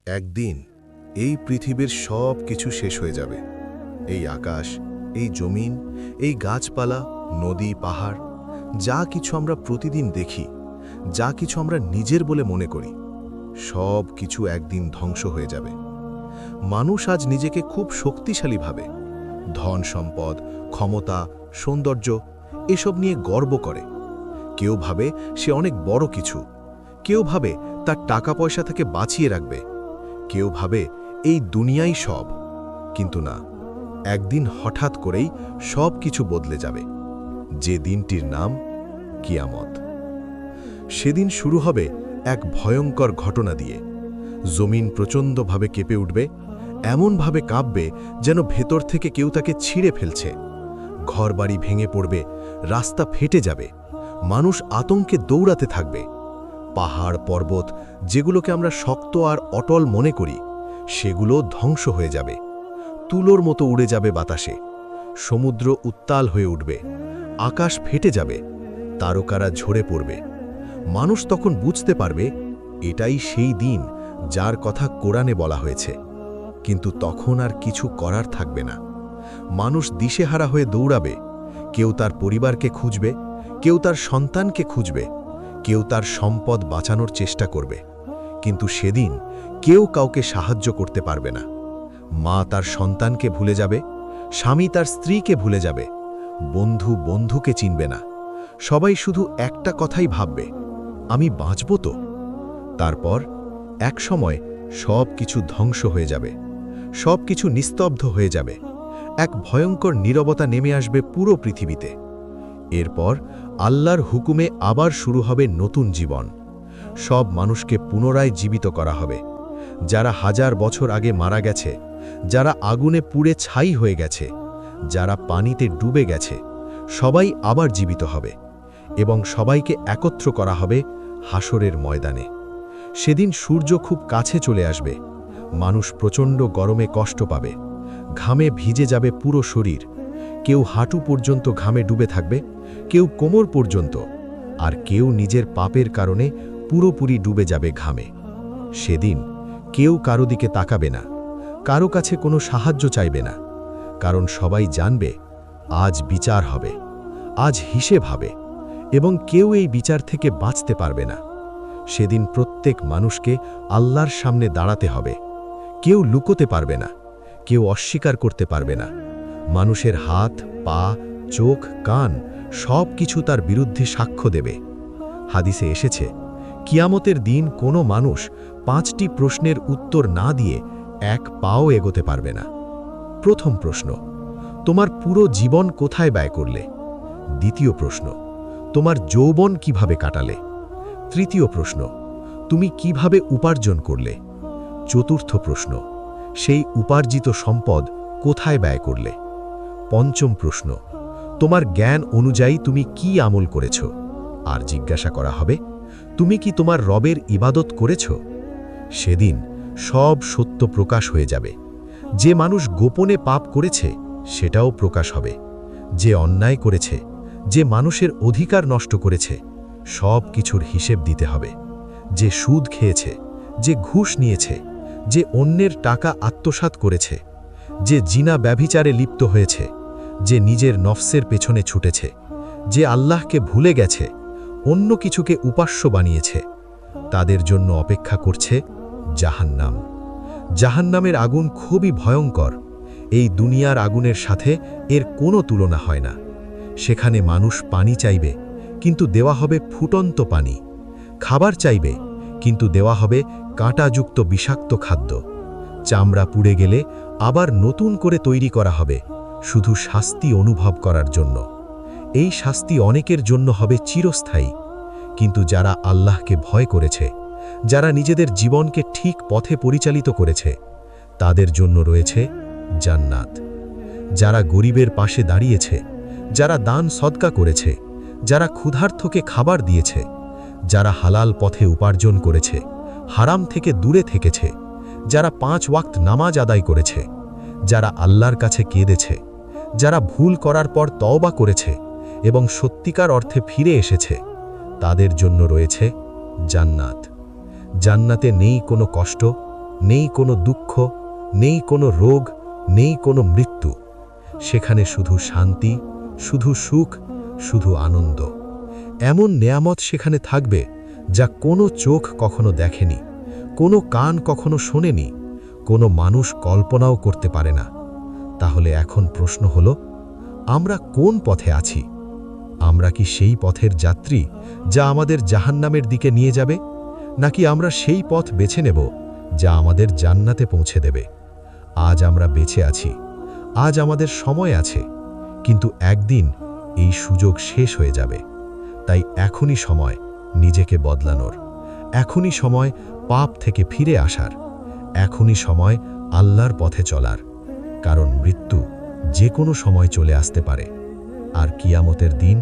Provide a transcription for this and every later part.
একদিন এই পৃথিবীর সব কিছু শেষ হয়ে যাবে। এই আকাশ, এই জমিন, এই গাছপালা, নদী, পাহাড়, যা কিছু আমরা প্রতিদিন দেখি, যা কিছু আমরা নিজের বলে মনে করি, সব কিছু একদিন ধ্বংস হয়ে যাবে। মানুষ আজ নিজেকে খুব শক্তিশালী ভাবে, ধন সম্পদ, ক্ষমতা, সৌন্দর্য এসব নিয়ে গর্ব করে। কেউ ভাবে সে অনেক বড় কিছু, কেউ ভাবে তার টাকা পয়সা থেকে বাঁচিয়ে রাখবে, কেউ ভাবে এই দুনিয়াই সব। কিন্তু না, একদিন হঠাৎ করেই সব কিছু বদলে যাবে, যে দিনটির নাম কিয়ামত। সেদিন শুরু হবে এক ভয়ঙ্কর ঘটনা দিয়ে। জমিন প্রচণ্ডভাবে কেঁপে উঠবে, এমনভাবে কাঁপবে যেন ভেতর থেকে কেউ তাকে ছিঁড়ে ফেলছে। ঘরবাড়ি ভেঙে পড়বে, রাস্তা ফেটে যাবে, মানুষ আতঙ্কে দৌড়াতে থাকবে। পাহাড় পর্বত যেগুলোকে আমরা শক্ত আর অটল মনে করি, সেগুলো ধ্বংস হয়ে যাবে, তুলোর মতো উড়ে যাবে বাতাসে। সমুদ্র উত্তাল হয়ে উঠবে, আকাশ ফেটে যাবে, তারকারা ঝরে পড়বে। মানুষ তখন বুঝতে পারবে এটাই সেই দিন যার কথা কোরআনে বলা হয়েছে। কিন্তু তখন আর কিছু করার থাকবে না। মানুষ দিশেহারা হয়ে দৌড়াবে, কেউ তার পরিবারকে খুঁজবে, কেউ তার সন্তানকে খুঁজবে, কেউ তার সম্পদ বাঁচানোর চেষ্টা করবে। কিন্তু সেদিন কেউ কাউকে সাহায্য করতে পারবে না। মা তার সন্তানকে ভুলে যাবে, স্বামী তার স্ত্রীকে ভুলে যাবে, বন্ধু বন্ধুকে চিনবে না। সবাই শুধু একটা কথাই ভাববে, আমি বাঁচব তো? তারপর এক সময় সব কিছু ধ্বংস হয়ে যাবে, সব কিছু নিস্তব্ধ হয়ে যাবে। এক ভয়ঙ্কর নীরবতা নেমে আসবে পুরো পৃথিবীতে। এরপর আল্লাহর হুকুমে আবার শুরু হবে নতুন জীবন। সব মানুষকে পুনরায় জীবিত করা হবে। যারা হাজার বছর আগে মারা গেছে, যারা আগুনে পুড়ে ছাই হয়ে গেছে, যারা পানিতে ডুবে গেছে, সবাই আবার জীবিত হবে এবং সবাইকে একত্র করা হবে হাসরের ময়দানে। সেদিন সূর্য খুব কাছে চলে আসবে। মানুষ প্রচণ্ড গরমে কষ্ট পাবে, ঘামে ভিজে যাবে পুরো শরীর। কেউ হাঁটু পর্যন্ত ঘামে ডুবে থাকবে, কেউ কোমর পর্যন্ত, আর কেউ নিজের পাপের কারণে পুরোপুরি ডুবে যাবে ঘামে। সেদিন কেউ কারো দিকে তাকাবে না, কারো কাছে কোনো সাহায্য চাইবে না, কারণ সবাই জানবে আজ বিচার হবে, আজ হিসেব হবে, এবং কেউ এই বিচার থেকে বাঁচতে পারবে না। সেদিন প্রত্যেক মানুষকে আল্লাহর সামনে দাঁড়াতে হবে। কেউ লুকোতে পারবে না, কেউ অস্বীকার করতে পারবে না। মানুষের হাত, পা, চোখ, কান সব কিছু তার বিরুদ্ধে সাক্ষ্য দেবে। হাদিসে এসেছে, কিয়ামতের দিন কোনো মানুষ 5টি প্রশ্নের উত্তর না দিয়ে এক পাও এগোতে পারবে না। প্রথম প্রশ্ন, তোমার পুরো জীবন কোথায় ব্যয় করলে? দ্বিতীয় প্রশ্ন, তোমার যৌবন কিভাবে কাটালে? তৃতীয় প্রশ্ন, তুমি কিভাবে উপার্জন করলে? চতুর্থ প্রশ্ন, সেই উপার্জিত সম্পদ কোথায় ব্যয় করলে? পঞ্চম প্রশ্ন, তোমার জ্ঞান অনুযায়ী তুমি কি আমল করেছ? আর জিজ্ঞাসা করা হবে, তুমি কি তোমার রবের ইবাদত করেছ? সেদিন সব সত্য প্রকাশ হয়ে যাবে। যে মানুষ গোপনে পাপ করেছে সেটাও প্রকাশ হবে। যে অন্যায় করেছে, যে মানুষের অধিকার নষ্ট করেছে, সব কিছুর হিসেব দিতে হবে। যে সুদ খেয়েছে, যে ঘুষ নিয়েছে, যে অন্যের টাকা আত্মসাৎ করেছে, যে জিনা ব্যভিচারে লিপ্ত হয়েছে, যে নিজের নফসের পেছনে ছুটেছে, যে আল্লাহকে ভুলে গেছে, অন্য কিছুকে উপাস্য বানিয়েছে, তাদের জন্য অপেক্ষা করছে জাহান্নাম। জাহান্নামের আগুন খুবই ভয়ঙ্কর। এই দুনিয়ার আগুনের সাথে এর কোনো তুলনা হয় না। সেখানে মানুষ পানি চাইবে, কিন্তু দেওয়া হবে ফুটন্ত পানি। খাবার চাইবে, কিন্তু দেওয়া হবে কাঁটাযুক্ত বিষাক্ত খাদ্য। চামড়া পুড়ে গেলে আবার নতুন করে তৈরি করা হবে, শুধু শাস্তি অনুভব করার জন্য। এই শাস্তি অনেকের জন্য হবে চিরস্থায়ী। কিন্তু যারা আল্লাহকে ভয় করেছে, যারা নিজেদের জীবনকে ঠিক পথে পরিচালিত করেছে, তাদের জন্য রয়েছে জান্নাত। যারা গরিবের পাশে দাঁড়িয়েছে, যারা দান সদকা করেছে, যারা ক্ষুধার্তকে খাবার দিয়েছে, যারা হালাল পথে উপার্জন করেছে, হারাম থেকে দূরে থেকেছে, যারা 5 ওয়াক্ত নামাজ আদায় করেছে, যারা আল্লাহর কাছে কেঁদেছে, যারা ভুল করার পর তওবা করেছে এবং সত্যিকার অর্থে ফিরে এসেছে, তাদের জন্য রয়েছে জান্নাত। জান্নাতে নেই কোনো কষ্ট, নেই কোনো দুঃখ, নেই কোনো রোগ, নেই কোনো মৃত্যু। সেখানে শুধু শান্তি, শুধু সুখ, শুধু আনন্দ। এমন নেয়ামত সেখানে থাকবে যা কোনো চোখ কখনো দেখেনি, কোনো কান কখনো শোনেনি, কোনো মানুষ কল্পনাও করতে পারে না। তাহলে এখন প্রশ্ন হলো, আমরা কোন পথে আছি? আমরা কি সেই পথের যাত্রী যা আমাদের জাহান্নামের দিকে নিয়ে যাবে, নাকি আমরা সেই পথ বেছে নেব যা আমাদের জান্নাতে পৌঁছে দেবে? আজ আমরা বেঁচে আছি, আজ আমাদের সময় আছে, কিন্তু একদিন এই সুযোগ শেষ হয়ে যাবে। তাই এখনই সময় নিজেকে বদলানোর, এখনই সময় পাপ থেকে ফিরে আসার, এখনই সময় আল্লাহর পথে চলার। কারণ মৃত্যু যে কোনো সময় চলে আসতে পারে, আর কিয়ামতের দিন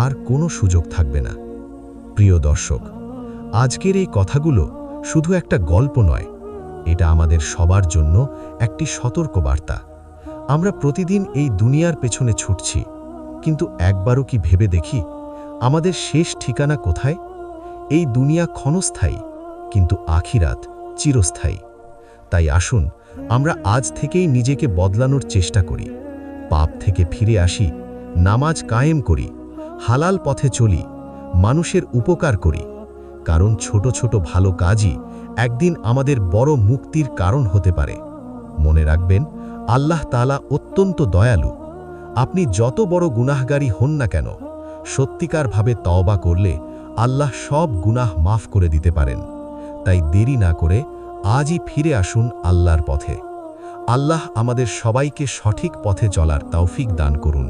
আর কোনো সুযোগ থাকবে না। প্রিয় দর্শক, আজকের এই কথাগুলো শুধু একটা গল্প নয়, এটা আমাদের সবার জন্য একটি সতর্কবার্তা। আমরা প্রতিদিন এই দুনিয়ার পেছনে ছুটছি, কিন্তু একবারও কি ভেবে দেখি আমাদের শেষ ঠিকানা কোথায়? এই দুনিয়া ক্ষণস্থায়ী, কিন্তু আখিরাত চিরস্থায়ী। তাই আসুন আমরা আজ থেকেই নিজেকে বদলানোর চেষ্টা করি, পাপ থেকে ফিরে আসি, নামাজ কায়েম করি, হালাল পথে চলি, মানুষের উপকার করি। কারণ ছোট ছোট ভালো কাজই একদিন আমাদের বড় মুক্তির কারণ হতে পারে। মনে রাখবেন, আল্লাহ তাআলা অত্যন্ত দয়ালু। আপনি যত বড় গুনাহগারী হন না কেন, সত্যিকারভাবে তওবা করলে আল্লাহ সব গুনাহ মাফ করে দিতে পারেন। তাই দেরি না করে আজই ফিরে আসুন আল্লাহর পথে। আল্লাহ আমাদের সবাইকে সঠিক পথে চলার তৌফিক দান করুন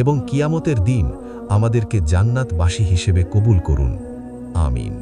এবং কিয়ামতের দিন আমাদেরকে জান্নাতবাসী হিসেবে কবুল করুন। আমিন।